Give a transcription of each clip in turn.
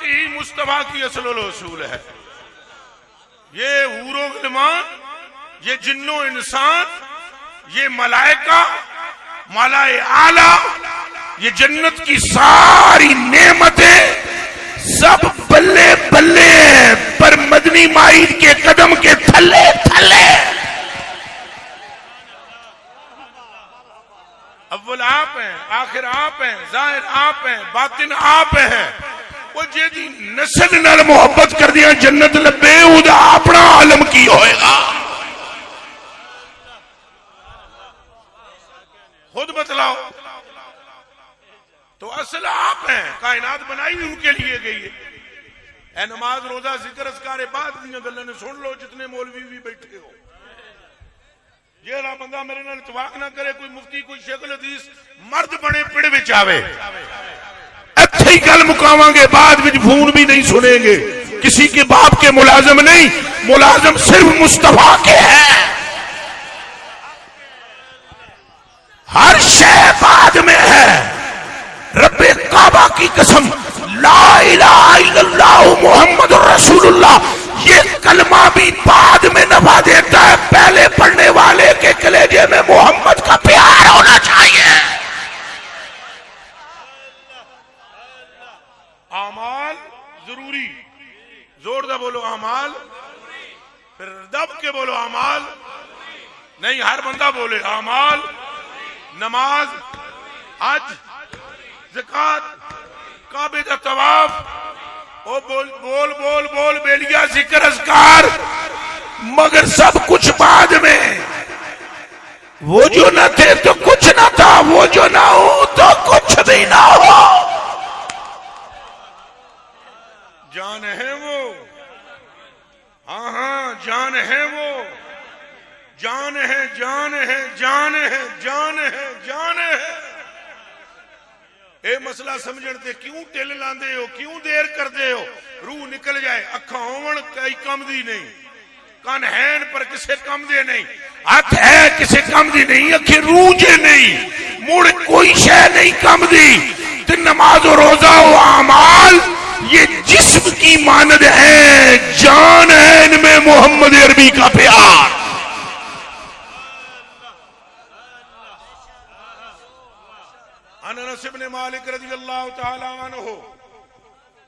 ही मुस्तफा की असल रसूल है। ये हूरो गिलमान, ये जिन्नो इंसान, ये मलाइका, मलाए आला, ये जन्नत की सारी नेमतें सब बल्ले बल्ले हैं, पर मदनी माइद के कदम के थल्ले थल्ले। अव्वल आप हैं, आखिर आप हैं, जाहिर आप हैं, बातिन आप हैं। वो जेदी नस्ल नाल मोहब्बत कर दिया जन्नत लब्बे, उदा अपना आलम की होएगा। खुद बतलाओ। तो असल आप हैं, कायनात बनाई उनके लिए गई है। ए नमाज रोजा जिक्र अस्कार बाद दी गल्लां ने सुन लो, जितने मौलवी भी बैठे हो। जेड़ा बंदा मेरे नाल इतवाक ना करे, कोई मुफ्ती कोई शेख हदीस मर्द बने पिड़ विच आवे, इत्थे ही गल मुकावांगे, बाद विच फोन भी नहीं सुनेंगे। किसी के बाप के मुलाजिम नहीं, मुलाजिम सिर्फ मुस्तफा के हैं। हर शय बाद में है। रब्बे काबा की कसम, ला इलाहा इल्लल्लाह मुहम्मद रसूलुल्लाह, ये कलमा भी बाद में नफा देता है। पहले पढ़ने वाले के कलेजे में मोहम्मद का प्यार होना चाहिए। आमाल जरूरी, जोरदार बोलो आमाल, फिर दब के बोलो आमाल। नहीं, हर बंदा बोले आमाल। नमाज, हज, ज़कात, काबे का तवाफ, ओ बोल बोल बोल बोल बेलिया जिक्र अस्कार, मगर सब कुछ बाद में। वो जो न थे तो कुछ न था, वो जो ना हो तो कुछ भी ना हो। जान है वो, हाँ हाँ जान है वो, जान है जान है जान है जान है जान है। ए मसला समझण ते क्यों टिल लांदे हो, क्यों देर करते हो? रूह निकल जाए, अखा होवन कई कम दी नहीं, कान हैन पर किसे कम दे नहीं, हाथ है किसे कम दी नहीं, अखे रूह जे नहीं, मुड़ कोई शय नहीं कम दी। तो नमाज और रोजा और अमाल ये जिस्म की मानद है, जान है इनमें मोहम्मद अरबी का प्यार। अनस इब्न मालिक रज़ियल्लाहु तआला अन्हु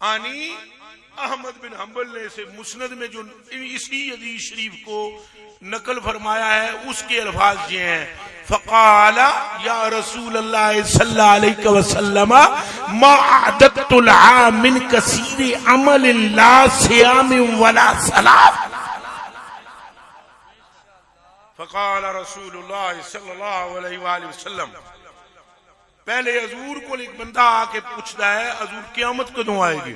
आनी अहमद बिन हम्बल ने इसे मुस्नद में जो इसी हदीस शरीफ को नकल फरमाया है उसके अल्फाज ये हैं, फ़क़ाला या रसूल अल्लाह सल्लल्लाहु अलैहि वसल्लम मा अअदतु लहा मिन कसीर अमल ला सियाम वला सलात। फ़क़ाला रसूलुल्लाह सल्लल्लाहु अलैहि वसल्लम, पहले हजूर को एक बंदा आके पूछता है, हजूर क़यामत कदों आएगी?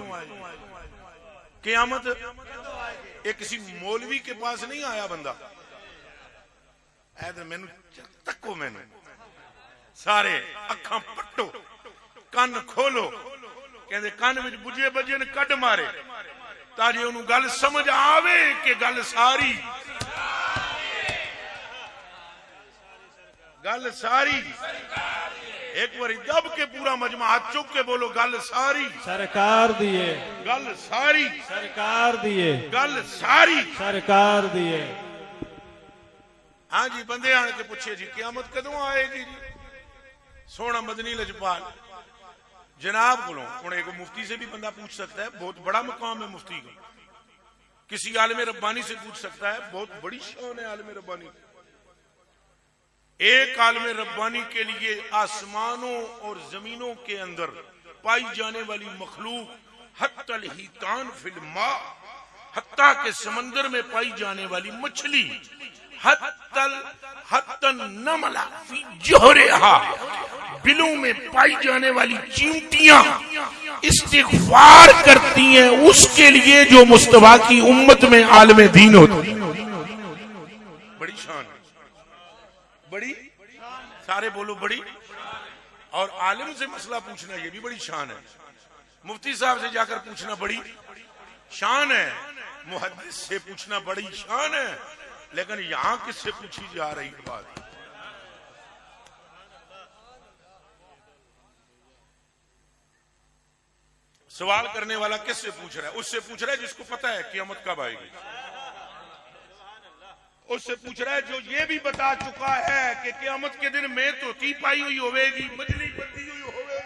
क़यामत एक किसी मौलवी के पास नहीं आया बंदा, ऐ मैनू तको, मैनू सारे अखां पट्टो, कन खोलो, कहते कन विच बुझे बजे ने कड मारे ताकि उन्होंने गल समझ आवे कि गल सारी गल सारी। एक बार दब के पूरा मजमा हाथ चुक के बोलो गल सारी सरकार दिए, गल सारी सरकार दिए, गल सारी सरकार दिए। हाँ जी, बंदे आने के पूछे जी क़यामत कदों आएगी जी? सोना मदनी लजपाल जनाब को एक मुफ्ती से भी बंदा पूछ सकता है, बहुत बड़ा मकाम है मुफ्ती का। किसी आलिम रब्बानी से पूछ सकता है, बहुत बड़ी शान है आलिम रब्बानी। एक आलिम रब्बानी के लिए आसमानों और जमीनों के अंदर पाई जाने वाली मखलूक, हत्तल हितान फिल मा, हत्ता के समंदर में पाई जाने वाली मछली, हत्तन नमला फी जोहरिहा, बिलों में पाई जाने वाली चींटियां इस्तिग़फ़ार करती हैं उसके लिए जो मुस्तफा की उम्मत में आलम दीन होती है। बड़ी शान है, बड़ी सारे बोलो बड़ी। और आलिम से मसला पूछना ये भी बड़ी शान है, मुफ्ती साहब से जाकर पूछना बड़ी शान है, मुहद्दिस से पूछना बड़ी शान है, लेकिन यहां किससे पूछी जा रही बात? सवाल करने वाला किससे पूछ रहा है? उससे पूछ रहा है जिसको पता है क़यामत कब आएगी। उससे पूछ रहा है जो ये भी बता चुका है कि क़यामत के दिन में तो ती पाई हुई होगी, मजली बंदी हुई होगी।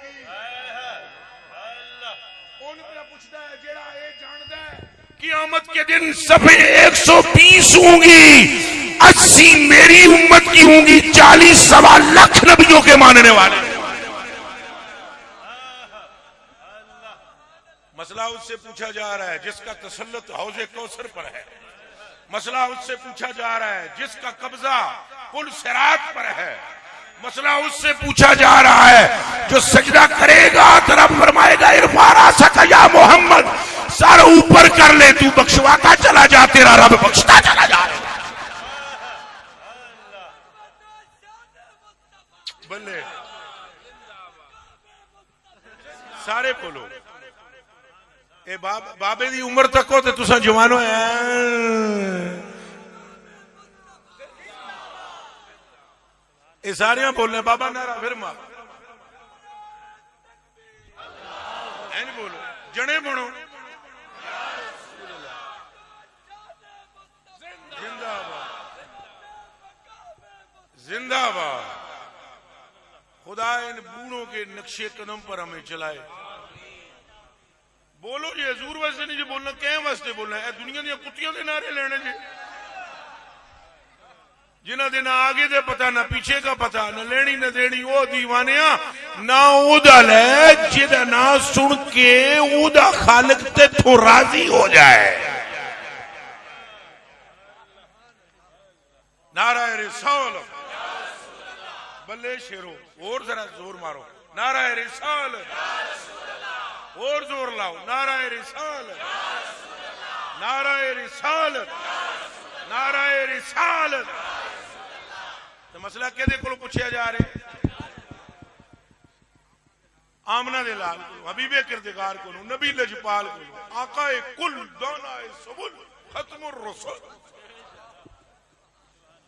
उनसे पूछता है जेड़ा ये जानता है क़यामत के दिन सफे 120 होंगी, 80 मेरी उम्मत की होंगी, 40 सवा लाख नबियों के मानने वाले। मसला उससे पूछा जा रहा है जिसका तसल्लुत हौज़े कौसर पर है। मसला उससे पूछा जा रहा है जिसका कब्जा पुल सिरात पर है। मसला उससे पूछा जा रहा है जो सजदा करेगा तेरा फरमाएगा इरफारा सका मोहम्मद, सर ऊपर कर ले, तू बख्शवाता चला जा, तेरा रब बख्शता चला जा। बल्ले सारे बोलो ए बाबे दी उम्र तक हो तो तुसा जवानो है। ये सारियां बोलने बाबा नारा फिर मार नहीं बोलो जने बनो जिंदाबाद जिंदाबाद। खुदा इन बूढ़ों के नक्शे कदम पर हमें चलाए। बोलो जी हजूर वास्ते नहीं जी बोलना, क्या वास्ते बोलना है? दुनिया दी कुत्तियों के नारे लेने जी, जिन्हों दे ना आगे दे पता ना पीछे का पता, न लेनी न देनी, वो दीवानिया ना उदा ले जिदा ना सुन के उदा खालिक ते तो राजी हो जाए। नाराए रिसाल, बल्ले शेरो और जरा जोर मारो, नाराए रिसाल और जोर लाओ, नाराए रिसाल, नाराए रिसाल, नाराए रिसाल। तो मसला कहदे को पूछा जा रहे? आमना दे लाल को, हबीबे किरदगार को, नबी लजपाल को, आकाए कुल दानाए सबुल खत्मुर रसूल,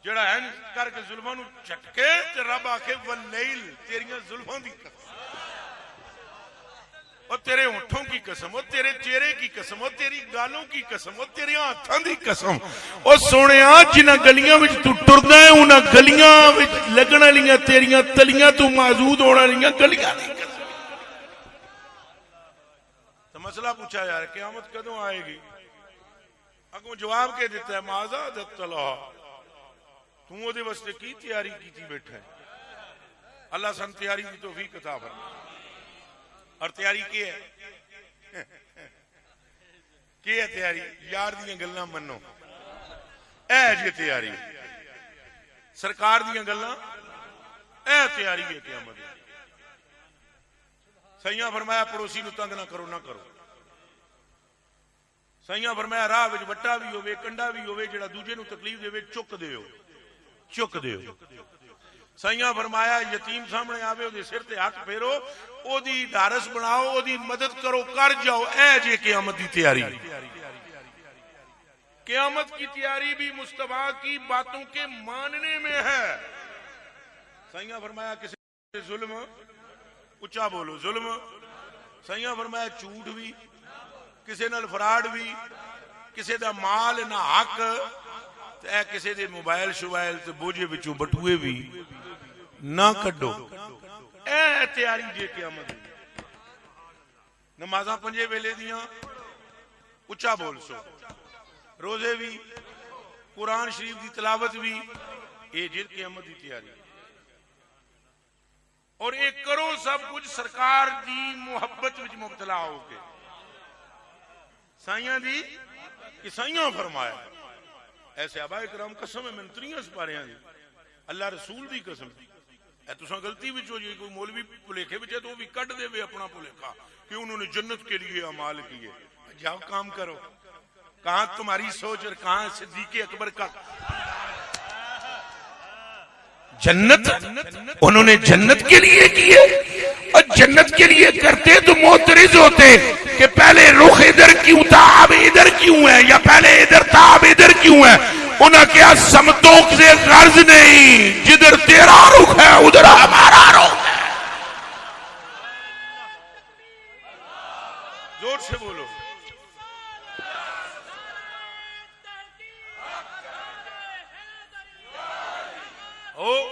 जड़ा है करके जुल्मां नू झटके ते रब आखे वल्लैल तेरियां जुल्मां दी कसम, और तेरे होठों की कसम, और तेरे चेहरे की कसम, और तेरी गालों की कसम, और तेरे हाथों की कसम। और सोनिया जिन्हां गलियां विच तू टुरदा है उन्हां गलियां विच लगण वालियां तेरियां तलियां तू मौजूद होण वालियां गलियां दी कसम। तो मसला पूछा यार क़यामत कदों आएगी? अगों जवाब के दिता है माज़ा दत्तला, तू ओदे वास्ते की तैयारी कीती बैठा है? अल्लाह सन तैयारी की तौफीक अता फरमाए। और तैयारी की है की है तैयारी? यार दी गल्लां मनो, ऐ जी तैयारी सरकार दी गल्लां, ऐ तैयारी है क़यामत। सैयां फरमाया पड़ोसी नू तंग ना करो, ना करो। सैयां फरमाया राह विच वट्टा भी होवे कंडा भी होवे जेड़ा दूजे नू तकलीफ देवे चुक दिओ, चुक दिओ। सैयां फरमाया यतीम सामने आवे ओदे सिर ते हाथ फेरो, ओदी ढारस बनाओ, ओदी मदद करो, कर जाओ। ऐ जे क़यामत की तैयारी। क़यामत की तैयारी भी मुस्तफा की बातों के मानने में है। सैयां फरमाया किसी जुल्म, उच्चा बोलो जुल्म। सैयां फरमाया झूठ भी, किसी नाल फराड भी, किसी दा माल ना हक, ते किसी दे मोबाइल शुबाइल ते बोझे विचों बटुए भी ना कड्डो। ऐ तैयारी जे क़यामत दी। नमाज़ां पंजे वेले दियां उच्चा बोल सो, रोजे भी, कुरान शरीफ की तिलावत भी, ये जे क़यामत की तैयारी। और एक करो सब कुछ सरकार दी मुहब्बत विच मुबतला हो के। साइयां दी कि साइयां फरमाया ऐसे आबाए करम कसम है, मैं 3 सिपारियां दी, अल्लाह रसूल दी कसम, तुसा गलती विच हो जी, कोई मौलवी भुलेखे विच है तो भी कट देवे अपना भुलेखा कि उन्होंने जन्नत के लिए अमाल किए। जाओ काम करो। कहां तुम्हारी सोच और कहां सिद्दीक़ अकबर का जन्नत? उन्होंने जन्नत के लिए किए, और जन्नत के लिए करते तो मोतरिज होते कि पहले रुख इधर क्यों था अब इधर क्यों है, या पहले इधर था अब इधर क्यों है। उन्हें क्या समतों से गर्ज नहीं, जिधर तेरा रुख है उधर हमारा रुख है। जोर से बोलो। ओ